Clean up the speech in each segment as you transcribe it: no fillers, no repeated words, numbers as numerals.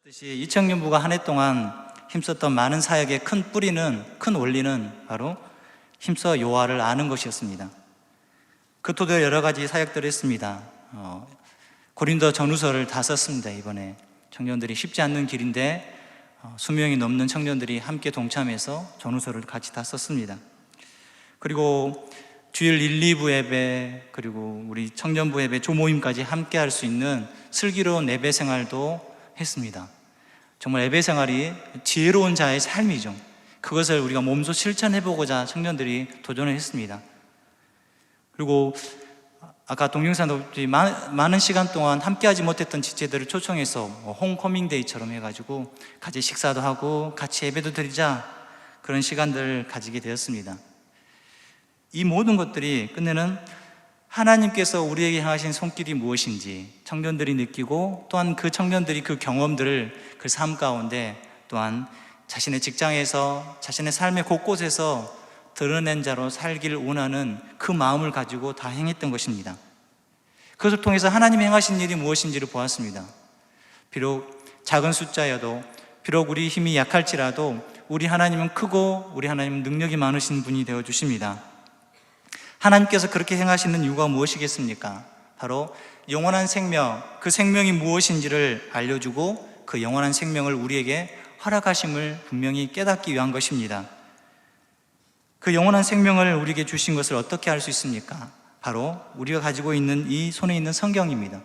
듯이 이청년부가 한 해 동안 힘썼던 많은 사역의 큰 뿌리는, 큰 원리는 바로 힘써 여호와를 아는 것이었습니다. 그 토대로 여러 가지 사역들을 했습니다. 고린도 전후서를 다 썼습니다. 이번에 청년들이 쉽지 않는 길인데 수명이 넘는 청년들이 함께 동참해서 전후서를 같이 다 썼습니다. 그리고 주일 1, 2부 예배, 그리고 우리 청년부 예배 조모임까지 함께 할 수 있는 슬기로운 예배 생활도 했습니다. 정말 예배 생활이 지혜로운 자의 삶이죠. 그것을 우리가 몸소 실천해보고자 청년들이 도전을 했습니다. 그리고 아까 동영상도 많은 시간 동안 함께하지 못했던 지체들을 초청해서 홈커밍데이처럼 해가지고 같이 식사도 하고 같이 예배도 드리자, 그런 시간들을 가지게 되었습니다. 이 모든 것들이 끝내는 하나님께서 우리에게 향하신 손길이 무엇인지 청년들이 느끼고, 또한 그 청년들이 그 경험들을 그 삶 가운데 또한 자신의 직장에서, 자신의 삶의 곳곳에서 드러낸 자로 살기를 원하는 그 마음을 가지고 다 행했던 것입니다. 그것을 통해서 하나님이 행하신 일이 무엇인지를 보았습니다. 비록 작은 숫자여도, 비록 우리 힘이 약할지라도 우리 하나님은 크고 우리 하나님은 능력이 많으신 분이 되어주십니다. 하나님께서 그렇게 행하시는 이유가 무엇이겠습니까? 바로 영원한 생명, 그 생명이 무엇인지를 알려주고 그 영원한 생명을 우리에게 허락하심을 분명히 깨닫기 위한 것입니다. 그 영원한 생명을 우리에게 주신 것을 어떻게 알 수 있습니까? 바로 우리가 가지고 있는 이 손에 있는 성경입니다.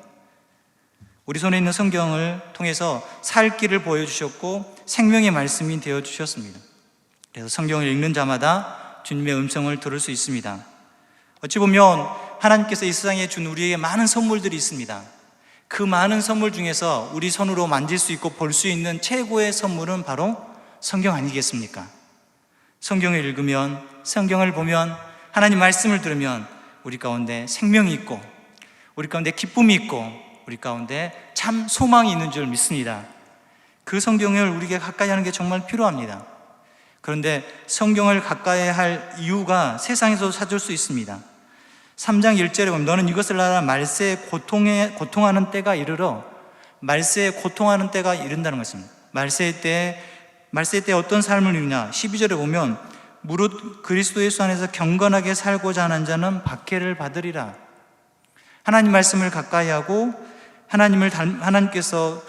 우리 손에 있는 성경을 통해서 살 길을 보여주셨고 생명의 말씀이 되어주셨습니다. 그래서 성경을 읽는 자마다 주님의 음성을 들을 수 있습니다. 어찌 보면 하나님께서 이 세상에 준 우리에게 많은 선물들이 있습니다. 그 많은 선물 중에서 우리 손으로 만질 수 있고 볼 수 있는 최고의 선물은 바로 성경 아니겠습니까? 성경을 읽으면, 성경을 보면, 하나님 말씀을 들으면 우리 가운데 생명이 있고, 우리 가운데 기쁨이 있고, 우리 가운데 참 소망이 있는 줄 믿습니다. 그 성경을 우리에게 가까이 하는 게 정말 필요합니다. 그런데 성경을 가까이 할 이유가 세상에서 찾을 수 있습니다. 3장 1절에 보면 너는 이것을 알아, 말세에 고통하는 때가 이르러, 말세에 고통하는 때가 이른다는 것입니다. 말세 때 어떤 삶을 누리냐? 12절에 보면 무릇 그리스도 예수 안에서 경건하게 살고자 하는 자는 박해를 받으리라. 하나님 말씀을 가까이 하고 하나님께서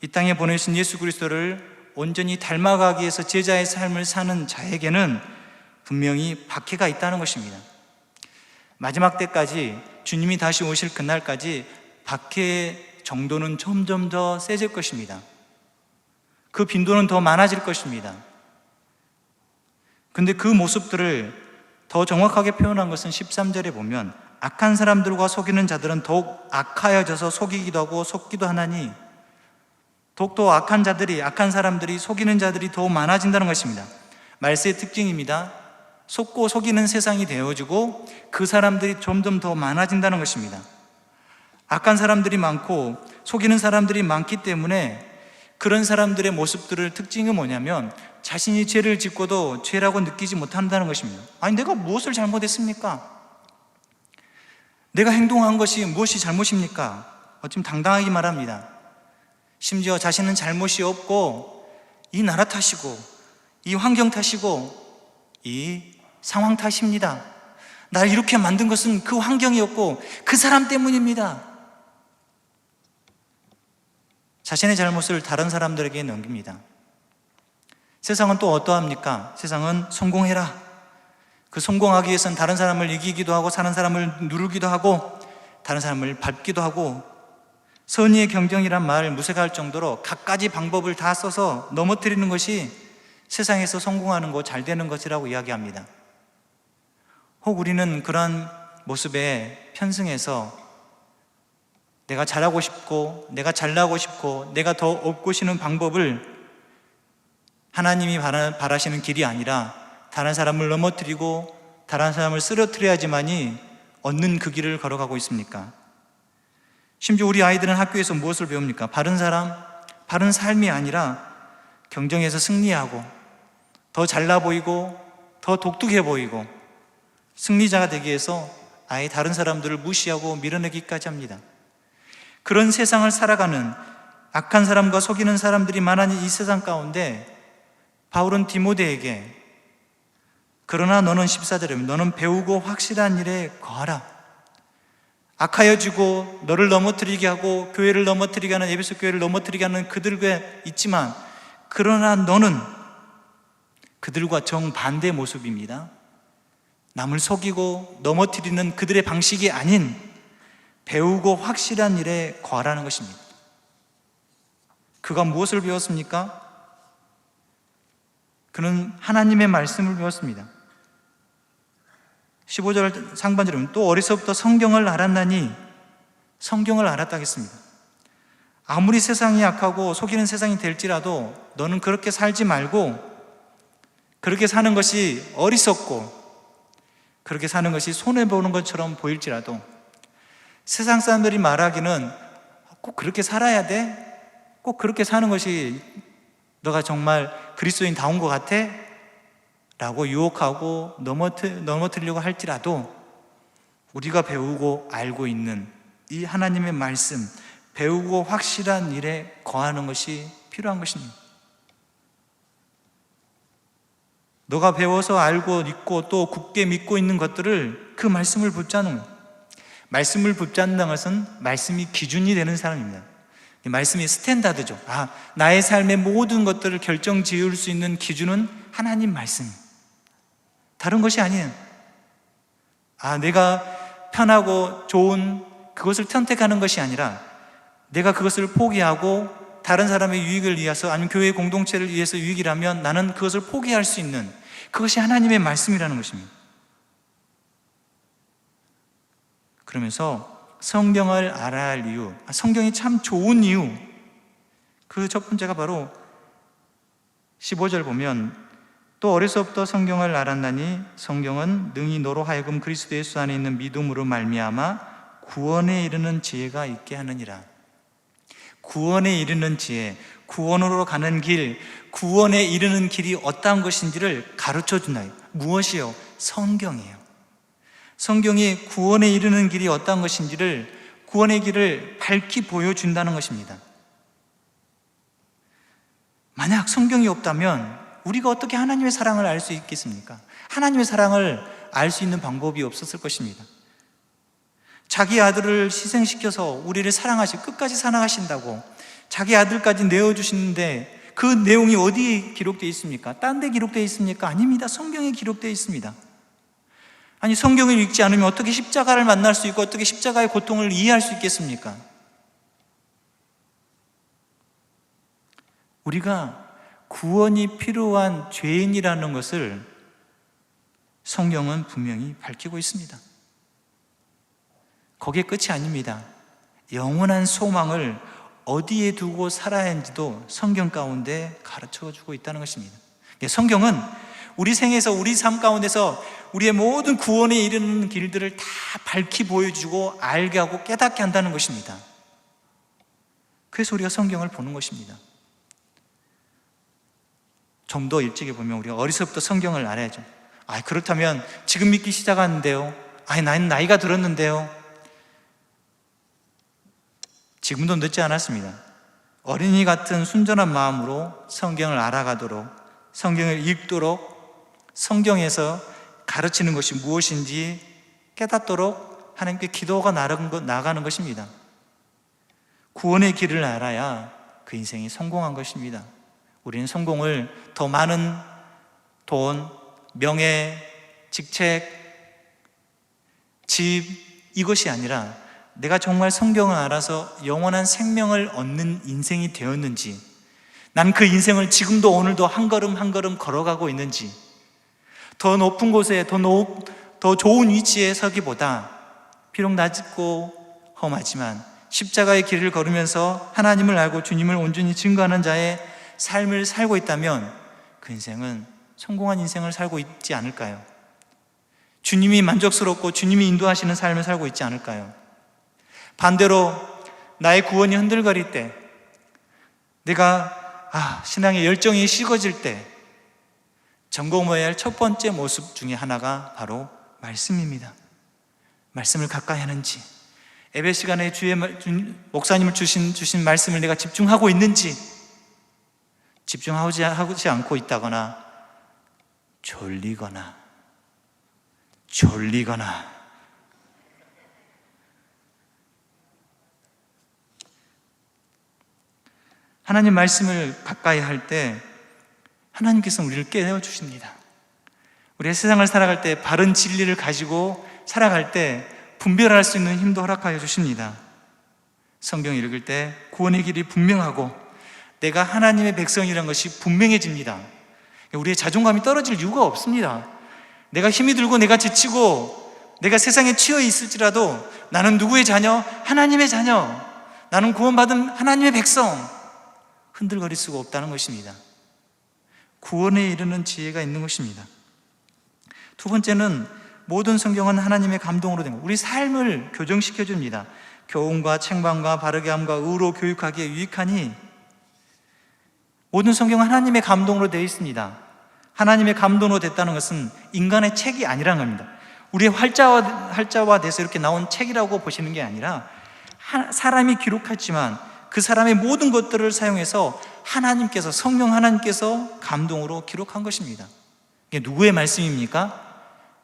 이 땅에 보내신 예수 그리스도를 온전히 닮아가기 위해서 제자의 삶을 사는 자에게는 분명히 박해가 있다는 것입니다. 마지막 때까지, 주님이 다시 오실 그날까지 박해의 정도는 점점 더 세질 것입니다. 그 빈도는 더 많아질 것입니다. 근데 그 모습들을 더 정확하게 표현한 것은 13절에 보면 악한 사람들과 속이는 자들은 더욱 악하여져서 속이기도 하고 속기도 하나니, 더욱더 악한 사람들이, 속이는 자들이 더 많아진다는 것입니다. 말세의 특징입니다. 속고 속이는 세상이 되어지고 그 사람들이 점점 더 많아진다는 것입니다. 악한 사람들이 많고 속이는 사람들이 많기 때문에 그런 사람들의 모습들의 특징이 뭐냐면 자신이 죄를 짓고도 죄라고 느끼지 못한다는 것입니다. 아니, 내가 무엇을 잘못했습니까? 내가 행동한 것이 무엇이 잘못입니까? 어쩜 당당하게 말합니다. 심지어 자신은 잘못이 없고 이 나라 탓이고 이 환경 탓이고 이 상황 탓입니다. 나를 이렇게 만든 것은 그 환경이었고 그 사람 때문입니다. 자신의 잘못을 다른 사람들에게 넘깁니다. 세상은 또 어떠합니까? 세상은 성공해라. 그 성공하기 위해서는 다른 사람을 이기기도 하고, 다른 사람을 누르기도 하고, 다른 사람을 밟기도 하고, 선의의 경쟁이란 말 무색할 정도로 갖가지 방법을 다 써서 넘어뜨리는 것이 세상에서 성공하는 것, 잘 되는 것이라고 이야기합니다. 혹 우리는 그러한 모습에 편승해서 내가 잘하고 싶고, 내가 잘나고 싶고, 내가 더 업고시는 방법을 하나님이 바라시는 길이 아니라 다른 사람을 넘어뜨리고 다른 사람을 쓰러뜨려야지만이 얻는 그 길을 걸어가고 있습니까? 심지어 우리 아이들은 학교에서 무엇을 배웁니까? 바른 삶이 아니라 경쟁에서 승리하고 더 잘나 보이고 더 독특해 보이고 승리자가 되기 위해서 아예 다른 사람들을 무시하고 밀어내기까지 합니다. 그런 세상을 살아가는 악한 사람과 속이는 사람들이 많은 이 세상 가운데 바울은 디모데에게 그러나 너는 14절에 너는 배우고 확실한 일에 거하라. 악하여지고 너를 넘어뜨리게 하고 교회를 넘어뜨리게 하는 에베소 교회를 넘어뜨리게 하는 그들과 있지만 그러나 너는 그들과 정반대 모습입니다. 남을 속이고 넘어뜨리는 그들의 방식이 아닌 배우고 확실한 일에 거하라는 것입니다. 그가 무엇을 배웠습니까? 그는 하나님의 말씀을 배웠습니다. 15절 상반절에 또 어려서부터 성경을 알았나니 성경을 알았다 하겠습니다. 아무리 세상이 악하고 속이는 세상이 될지라도 너는 그렇게 살지 말고 그렇게 사는 것이 어리석고 그렇게 사는 것이 손해보는 것처럼 보일지라도 세상 사람들이 말하기는 꼭 그렇게 살아야 돼? 꼭 그렇게 사는 것이 너가 정말 그리스도인다운 것 같아? 라고 유혹하고 넘어뜨리려고 할지라도 우리가 배우고 알고 있는 이 하나님의 말씀, 배우고 확실한 일에 거하는 것이 필요한 것입니다. 너가 배워서 알고 있고 또 굳게 믿고 있는 것들을 그 말씀을 붙잡는 거예요. 말씀을 붙잡는 것은 말씀이 기준이 되는 사람입니다. 말씀이 스탠다드죠. 나의 삶의 모든 것들을 결정 지을 수 있는 기준은 하나님 말씀. 다른 것이 아니에요. 내가 편하고 좋은 그것을 선택하는 것이 아니라 내가 그것을 포기하고 다른 사람의 유익을 위해서 아니면 교회 공동체를 위해서 유익이라면 나는 그것을 포기할 수 있는 그것이 하나님의 말씀이라는 것입니다. 그러면서 성경을 알아야 할 이유, 성경이 참 좋은 이유, 그 첫 번째가 바로 15절 보면 또 어려서부터 성경을 알았나니 성경은 능히 너로 하여금 그리스도 예수 안에 있는 믿음으로 말미암아 구원에 이르는 지혜가 있게 하느니라. 구원에 이르는 지혜, 구원으로 가는 길, 구원에 이르는 길이 어떠한 것인지를 가르쳐 준다. 무엇이요? 성경이에요. 성경이 구원에 이르는 길이 어떠한 것인지를, 구원의 길을 밝히 보여준다는 것입니다. 만약 성경이 없다면 우리가 어떻게 하나님의 사랑을 알 수 있겠습니까? 하나님의 사랑을 알 수 있는 방법이 없었을 것입니다. 자기 아들을 희생시켜서 우리를 사랑하시고 끝까지 사랑하신다고 자기 아들까지 내어주시는데 그 내용이 어디에 기록되어 있습니까? 딴 데 기록되어 있습니까? 아닙니다. 성경에 기록되어 있습니다. 아니, 성경을 읽지 않으면 어떻게 십자가를 만날 수 있고 어떻게 십자가의 고통을 이해할 수 있겠습니까? 우리가 구원이 필요한 죄인이라는 것을 성경은 분명히 밝히고 있습니다. 거기에 끝이 아닙니다. 영원한 소망을 어디에 두고 살아야 하는지도 성경 가운데 가르쳐주고 있다는 것입니다. 성경은 우리 생에서 우리 삶 가운데서 우리의 모든 구원에 이르는 길들을 다 밝히 보여주고 알게 하고 깨닫게 한다는 것입니다. 그래서 우리가 성경을 보는 것입니다. 좀 더 일찍이 보면 우리가 어리서부터 성경을 알아야죠. 그렇다면 지금 믿기 시작하는데요. 나는 나이가 들었는데요. 지금도 늦지 않았습니다. 어린이 같은 순전한 마음으로 성경을 알아가도록, 성경을 읽도록, 성경에서 가르치는 것이 무엇인지 깨닫도록 하나님께 기도가 나가는 것입니다. 구원의 길을 알아야 그 인생이 성공한 것입니다. 우리는 성공을 더 많은 돈, 명예, 직책, 집, 이것이 아니라 내가 정말 성경을 알아서 영원한 생명을 얻는 인생이 되었는지, 난 그 인생을 지금도 오늘도 한 걸음 한 걸음 걸어가고 있는지, 더 높은 곳에 더 좋은 위치에 서기보다 비록 낮고 험하지만 십자가의 길을 걸으면서 하나님을 알고 주님을 온전히 증거하는 자의 삶을 살고 있다면 그 인생은 성공한 인생을 살고 있지 않을까요? 주님이 만족스럽고 주님이 인도하시는 삶을 살고 있지 않을까요? 반대로 나의 구원이 흔들거릴 때, 내가 신앙의 열정이 식어질 때 점검해야 할 첫 번째 모습 중에 하나가 바로 말씀입니다. 말씀을 가까이 하는지, 예배 시간에 목사님을 주신 말씀을 내가 집중하고 있는지, 집중하지 않고 있다거나 졸리거나 하나님 말씀을 가까이 할 때 하나님께서 우리를 깨워주십니다. 우리가 세상을 살아갈 때 바른 진리를 가지고 살아갈 때 분별할 수 있는 힘도 허락하여 주십니다. 성경 읽을 때 구원의 길이 분명하고 내가 하나님의 백성이라는 것이 분명해집니다. 우리의 자존감이 떨어질 이유가 없습니다. 내가 힘이 들고 내가 지치고 내가 세상에 치여 있을지라도 나는 누구의 자녀? 하나님의 자녀. 나는 구원받은 하나님의 백성. 흔들거릴 수가 없다는 것입니다. 구원에 이르는 지혜가 있는 것입니다. 두 번째는 모든 성경은 하나님의 감동으로 된 것. 우리 삶을 교정시켜 줍니다. 교훈과 책망과 바르게 함과 의로 교육하기에 유익하니 모든 성경은 하나님의 감동으로 되어 있습니다. 하나님의 감동으로 됐다는 것은 인간의 책이 아니라는 겁니다. 우리의 활자화돼서 이렇게 나온 책이라고 보시는 게 아니라 사람이 기록했지만 그 사람의 모든 것들을 사용해서 하나님께서, 성령 하나님께서 감동으로 기록한 것입니다. 이게 누구의 말씀입니까?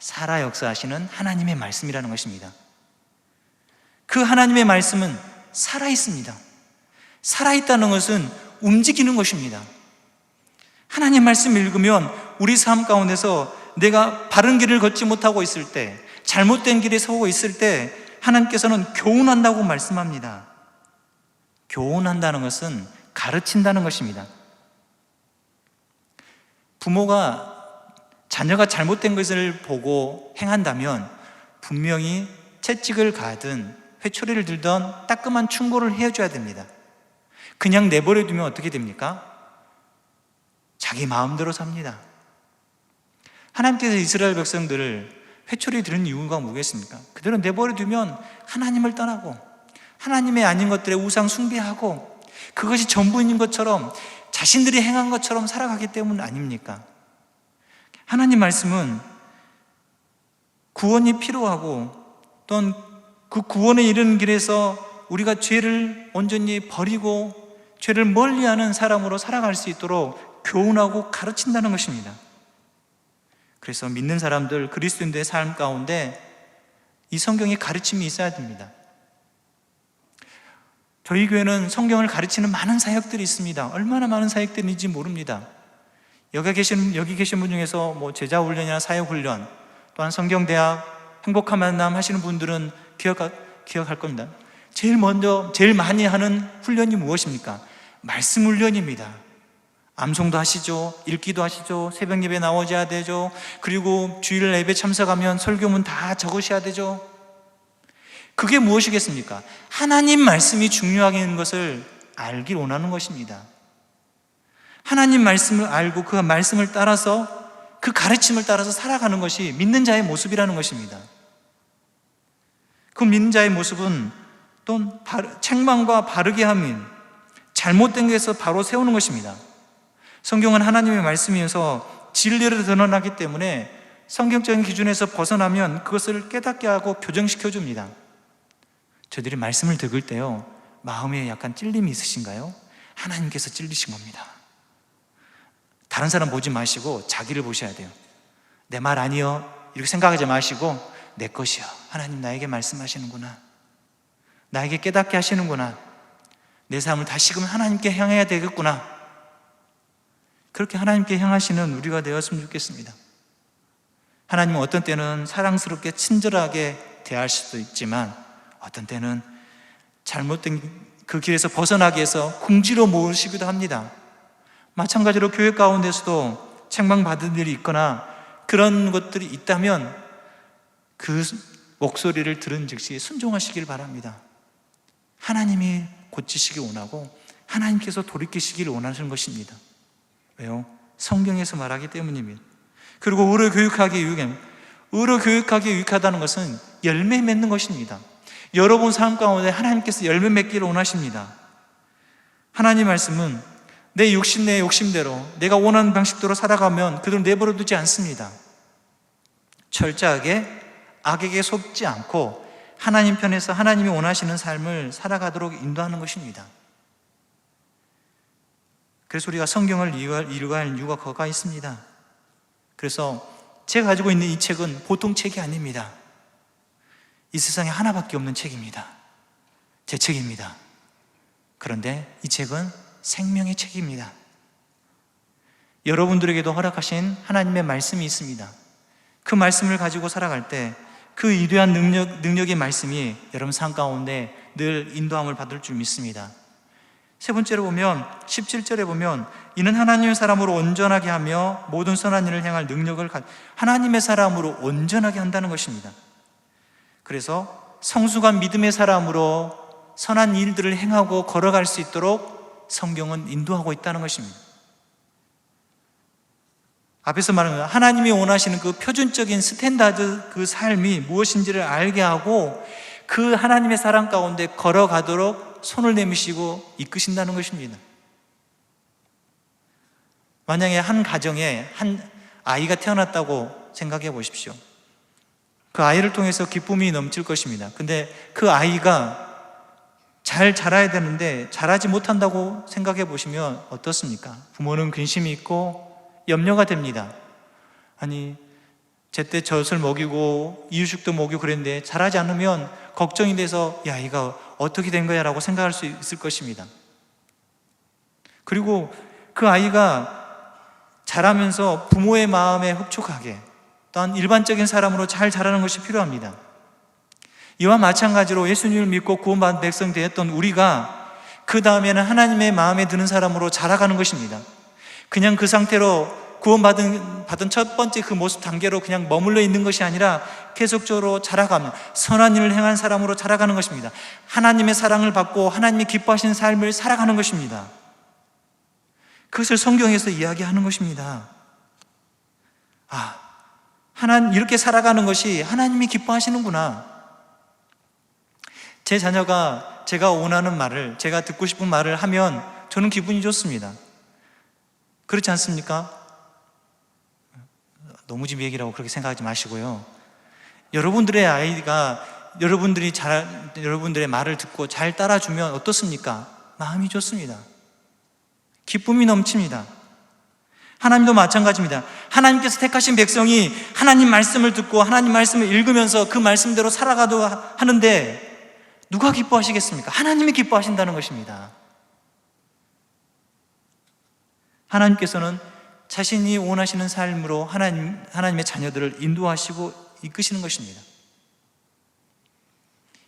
살아 역사하시는 하나님의 말씀이라는 것입니다. 그 하나님의 말씀은 살아있습니다. 살아있다는 것은 움직이는 것입니다. 하나님 말씀 읽으면 우리 삶 가운데서 내가 바른 길을 걷지 못하고 있을 때, 잘못된 길에 서고 있을 때 하나님께서는 교훈한다고 말씀합니다. 교훈한다는 것은 가르친다는 것입니다. 부모가 자녀가 잘못된 것을 보고 행한다면 분명히 채찍을 가든 회초리를 들던 따끔한 충고를 해줘야 됩니다. 그냥 내버려 두면 어떻게 됩니까? 자기 마음대로 삽니다. 하나님께서 이스라엘 백성들을 회초리 들은 이유가 뭐겠습니까? 그대로 내버려 두면 하나님을 떠나고 하나님의 아닌 것들에 우상 숭배하고 그것이 전부인 것처럼 자신들이 행한 것처럼 살아가기 때문 아닙니까? 하나님 말씀은 구원이 필요하고 또는 그 구원에 이르는 길에서 우리가 죄를 온전히 버리고 죄를 멀리하는 사람으로 살아갈 수 있도록 교훈하고 가르친다는 것입니다. 그래서 믿는 사람들, 그리스도인들의 삶 가운데 이 성경의 가르침이 있어야 됩니다. 저희 교회는 성경을 가르치는 많은 사역들이 있습니다. 얼마나 많은 사역들인지 모릅니다. 여기 계신 분 중에서 제자훈련이나 사역훈련, 또한 성경대학, 행복한 만남 하시는 분들은 기억할 겁니다. 제일 많이 하는 훈련이 무엇입니까? 말씀 훈련입니다. 암송도 하시죠, 읽기도 하시죠, 새벽 예배 나오셔야 되죠, 그리고 주일 예배 참석하면 설교문 다 적으셔야 되죠. 그게 무엇이겠습니까? 하나님 말씀이 중요하다는 것을 알기 원하는 것입니다. 하나님 말씀을 알고 그 말씀을 따라서, 그 가르침을 따라서 살아가는 것이 믿는 자의 모습이라는 것입니다. 그 믿는 자의 모습은 또 책망과 바르게 함인, 잘못된 것에서 바로 세우는 것입니다. 성경은 하나님의 말씀이어서 진리를 드러나기 때문에 성경적인 기준에서 벗어나면 그것을 깨닫게 하고 교정시켜 줍니다. 저들이 말씀을 듣을 때요, 마음에 약간 찔림이 있으신가요? 하나님께서 찔리신 겁니다. 다른 사람 보지 마시고 자기를 보셔야 돼요. 내 말 아니요 이렇게 생각하지 마시고 내 것이요, 하나님 나에게 말씀하시는구나, 나에게 깨닫게 하시는구나, 내 삶을 다시금 하나님께 향해야 되겠구나, 그렇게 하나님께 향하시는 우리가 되었으면 좋겠습니다. 하나님은 어떤 때는 사랑스럽게 친절하게 대할 수도 있지만 어떤 때는 잘못된 그 길에서 벗어나기 위해서 궁지로 모으시기도 합니다. 마찬가지로 교회 가운데서도 책망받은 일이 있거나 그런 것들이 있다면 그 목소리를 들은 즉시 순종하시길 바랍니다. 하나님이 고치시길 원하고 하나님께서 돌이키시길 원하시는 것입니다. 왜요? 성경에서 말하기 때문입니다. 그리고 의로 교육하기에 유익하다는 것은 열매 맺는 것입니다. 여러분 삶 가운데 하나님께서 열매 맺기를 원하십니다. 하나님 말씀은 내 욕심대로 내가 원하는 방식대로 살아가면 그들을 내버려 두지 않습니다. 철저하게 악에게 속지 않고 하나님 편에서 하나님이 원하시는 삶을 살아가도록 인도하는 것입니다. 그래서 우리가 성경을 읽어야 할 이유가 거기가 있습니다. 그래서 제가 가지고 있는 이 책은 보통 책이 아닙니다. 이 세상에 하나밖에 없는 책입니다. 제 책입니다. 그런데 이 책은 생명의 책입니다. 여러분들에게도 허락하신 하나님의 말씀이 있습니다. 그 말씀을 가지고 살아갈 때 그 위대한 능력의 말씀이 여러분 삶 가운데 늘 인도함을 받을 줄 믿습니다. 세 번째로 보면 17절에 보면 이는 하나님의 사람으로 온전하게 하며 모든 선한 일을 행할 능력을 하나님의 사람으로 온전하게 한다는 것입니다. 그래서 성숙한 믿음의 사람으로 선한 일들을 행하고 걸어갈 수 있도록 성경은 인도하고 있다는 것입니다. 앞에서 말한 하나님이 원하시는 그 표준적인 스탠다드 그 삶이 무엇인지를 알게 하고 그 하나님의 사랑 가운데 걸어가도록 손을 내미시고 이끄신다는 것입니다. 만약에 한 가정에 한 아이가 태어났다고 생각해 보십시오. 그 아이를 통해서 기쁨이 넘칠 것입니다. 근데 그 아이가 잘 자라야 되는데 자라지 못한다고 생각해 보시면 어떻습니까? 부모는 근심이 있고 염려가 됩니다. 아니, 제때 젖을 먹이고 이유식도 먹이고 그랬는데 자라지 않으면 걱정이 돼서 야, 이거 어떻게 된 거야? 라고 생각할 수 있을 것입니다. 그리고 그 아이가 자라면서 부모의 마음에 흡족하게 또한 일반적인 사람으로 잘 자라는 것이 필요합니다. 이와 마찬가지로 예수님을 믿고 구원받은 백성 되었던 우리가 그 다음에는 하나님의 마음에 드는 사람으로 자라가는 것입니다. 그냥 그 상태로 구원받은 첫 번째 그 모습 단계로 그냥 머물러 있는 것이 아니라 계속적으로 자라가며 선한 일을 행한 사람으로 자라가는 것입니다. 하나님의 사랑을 받고 하나님이 기뻐하시는 삶을 살아가는 것입니다. 그것을 성경에서 이야기하는 것입니다. 이렇게 살아가는 것이 하나님이 기뻐하시는구나. 제 자녀가 제가 원하는 말을, 제가 듣고 싶은 말을 하면 저는 기분이 좋습니다. 그렇지 않습니까? 너무 집 얘기라고 그렇게 생각하지 마시고요. 여러분들의 아이가 여러분들의 말을 듣고 잘 따라주면 어떻습니까? 마음이 좋습니다. 기쁨이 넘칩니다. 하나님도 마찬가지입니다. 하나님께서 택하신 백성이 하나님 말씀을 듣고 하나님 말씀을 읽으면서 그 말씀대로 살아가도 하는데 누가 기뻐하시겠습니까? 하나님이 기뻐하신다는 것입니다. 하나님께서는 자신이 원하시는 삶으로 하나님의 자녀들을 인도하시고 이끄시는 것입니다.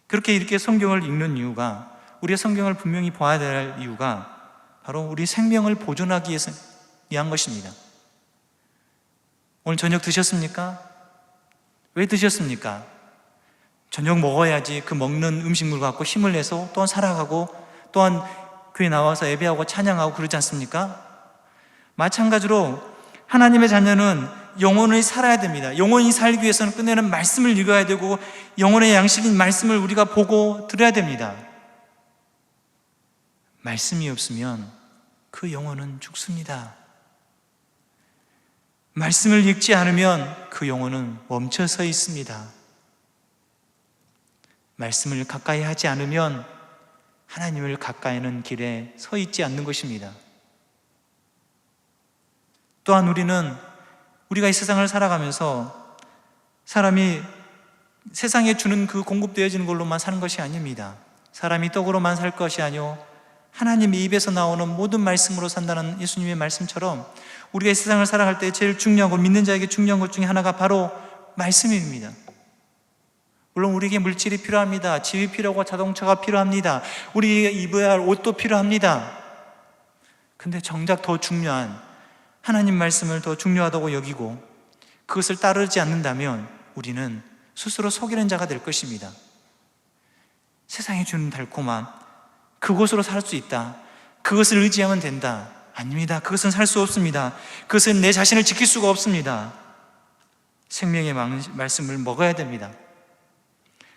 그렇게 이렇게 성경을 읽는 이유가, 우리가 성경을 분명히 봐야 될 이유가 바로 우리 생명을 보존하기 위한 것입니다. 오늘 저녁 드셨습니까? 왜 드셨습니까? 저녁 먹어야지 그 먹는 음식물 갖고 힘을 내서 또한 살아가고 또한 교회 나와서 예배하고 찬양하고 그러지 않습니까? 마찬가지로 하나님의 자녀는 영원히 살아야 됩니다. 영원히 살기 위해서는 끝내는 말씀을 읽어야 되고 영혼의 양식인 말씀을 우리가 보고 들어야 됩니다. 말씀이 없으면 그 영혼은 죽습니다. 말씀을 읽지 않으면 그 영혼은 멈춰서 있습니다. 말씀을 가까이 하지 않으면 하나님을 가까이 하는 길에 서 있지 않는 것입니다. 또한 우리가 이 세상을 살아가면서 사람이 세상에 주는 그 공급되어지는 걸로만 사는 것이 아닙니다. 사람이 떡으로만 살 것이 아니오 하나님의 입에서 나오는 모든 말씀으로 산다는 예수님의 말씀처럼 우리가 이 세상을 살아갈 때 제일 중요하고 믿는 자에게 중요한 것 중에 하나가 바로 말씀입니다. 물론 우리에게 물질이 필요합니다. 집이 필요하고 자동차가 필요합니다. 우리에게 입어야 할 옷도 필요합니다. 근데 정작 더 중요한 하나님 말씀을 더 중요하다고 여기고 그것을 따르지 않는다면 우리는 스스로 속이는 자가 될 것입니다. 세상이 주는 달콤함, 그것으로 살 수 있다. 그것을 의지하면 된다. 아닙니다. 그것은 살 수 없습니다. 그것은 내 자신을 지킬 수가 없습니다. 생명의 말씀을 먹어야 됩니다.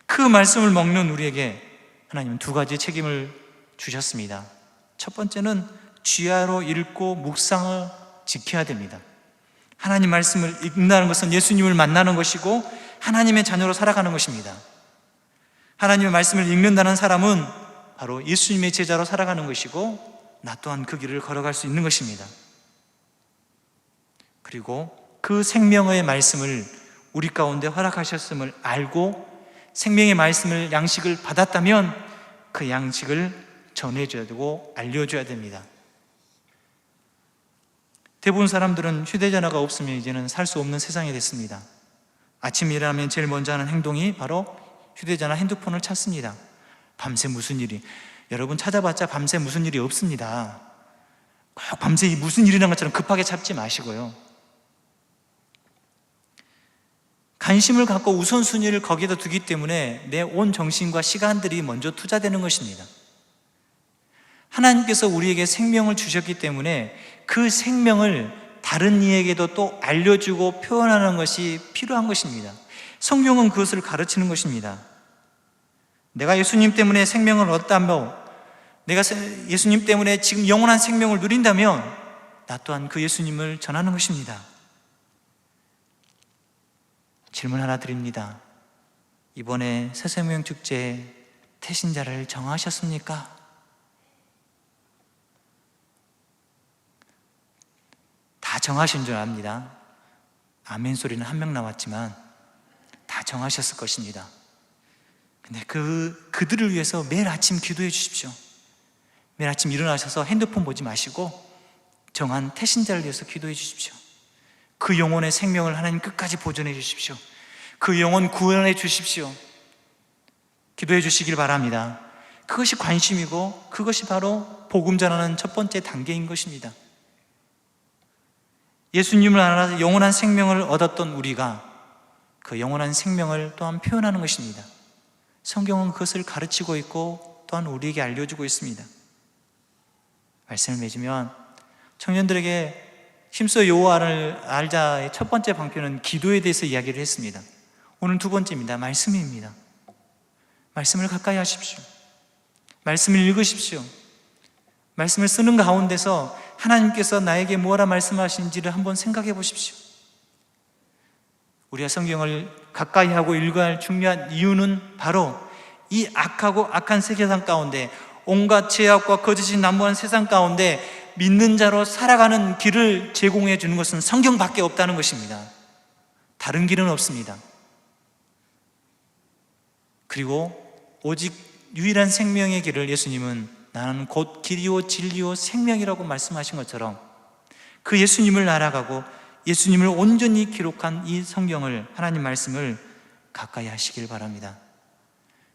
그 말씀을 먹는 우리에게 하나님은 두 가지 책임을 주셨습니다. 첫 번째는 쥐하로 읽고 묵상을 지켜야 됩니다. 하나님 말씀을 읽는다는 것은 예수님을 만나는 것이고 하나님의 자녀로 살아가는 것입니다. 하나님의 말씀을 읽는다는 사람은 바로 예수님의 제자로 살아가는 것이고 나 또한 그 길을 걸어갈 수 있는 것입니다. 그리고 그 생명의 말씀을 우리 가운데 허락하셨음을 알고 생명의 말씀을 양식을 받았다면 그 양식을 전해줘야 되고 알려줘야 됩니다. 대부분 사람들은 휴대전화가 없으면 이제는 살 수 없는 세상이 됐습니다. 아침 일어나면 제일 먼저 하는 행동이 바로 휴대전화, 핸드폰을 찾습니다. 밤새 무슨 일이, 여러분 찾아봤자 밤새 무슨 일이 없습니다. 꼭 밤새 무슨 일이라는 것처럼 급하게 찾지 마시고요. 관심을 갖고 우선순위를 거기다 두기 때문에 내 온 정신과 시간들이 먼저 투자되는 것입니다. 하나님께서 우리에게 생명을 주셨기 때문에 그 생명을 다른 이에게도 또 알려주고 표현하는 것이 필요한 것입니다. 성경은 그것을 가르치는 것입니다. 내가 예수님 때문에 생명을 얻다며, 내가 예수님 때문에 지금 영원한 생명을 누린다면 나 또한 그 예수님을 전하는 것입니다. 질문 하나 드립니다. 이번에 새생명 축제 태신자를 정하셨습니까? 다 정하신 줄 압니다. 아멘 소리는 한 명 나왔지만 다 정하셨을 것입니다. 근데 그들을 위해서 매일 아침 기도해 주십시오. 매일 아침 일어나셔서 핸드폰 보지 마시고 정한 태신자를 위해서 기도해 주십시오. 그 영혼의 생명을 하나님 끝까지 보존해 주십시오. 그 영혼 구원해 주십시오. 기도해 주시길 바랍니다. 그것이 관심이고 그것이 바로 복음 전하는 첫 번째 단계인 것입니다. 예수님을 알아서 영원한 생명을 얻었던 우리가 그 영원한 생명을 또한 표현하는 것입니다. 성경은 그것을 가르치고 있고 또한 우리에게 알려주고 있습니다. 말씀을 맺으면 청년들에게 힘써 여호와를 알자의 첫 번째 방편은 기도에 대해서 이야기를 했습니다. 오늘 두 번째입니다. 말씀입니다. 말씀을 가까이 하십시오. 말씀을 읽으십시오. 말씀을 쓰는 가운데서 하나님께서 나에게 뭐라 말씀하신지를 한번 생각해 보십시오. 우리가 성경을 가까이 하고 읽어야 할 중요한 이유는 바로 이 악하고 악한 세계상 가운데 온갖 죄악과 거짓이 난무한 세상 가운데 믿는 자로 살아가는 길을 제공해 주는 것은 성경밖에 없다는 것입니다. 다른 길은 없습니다. 그리고 오직 유일한 생명의 길을 예수님은 나는 곧 길이요 진리요 생명이라고 말씀하신 것처럼 그 예수님을 알아가고 예수님을 온전히 기록한 이 성경을, 하나님 말씀을 가까이 하시길 바랍니다.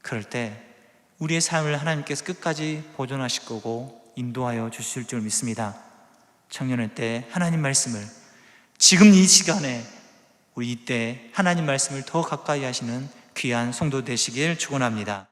그럴 때 우리의 삶을 하나님께서 끝까지 보존하실 거고 인도하여 주실 줄 믿습니다. 청년의 때 하나님 말씀을, 지금 이 시간에 우리 이때 하나님 말씀을 더 가까이 하시는 귀한 성도 되시길 축원합니다.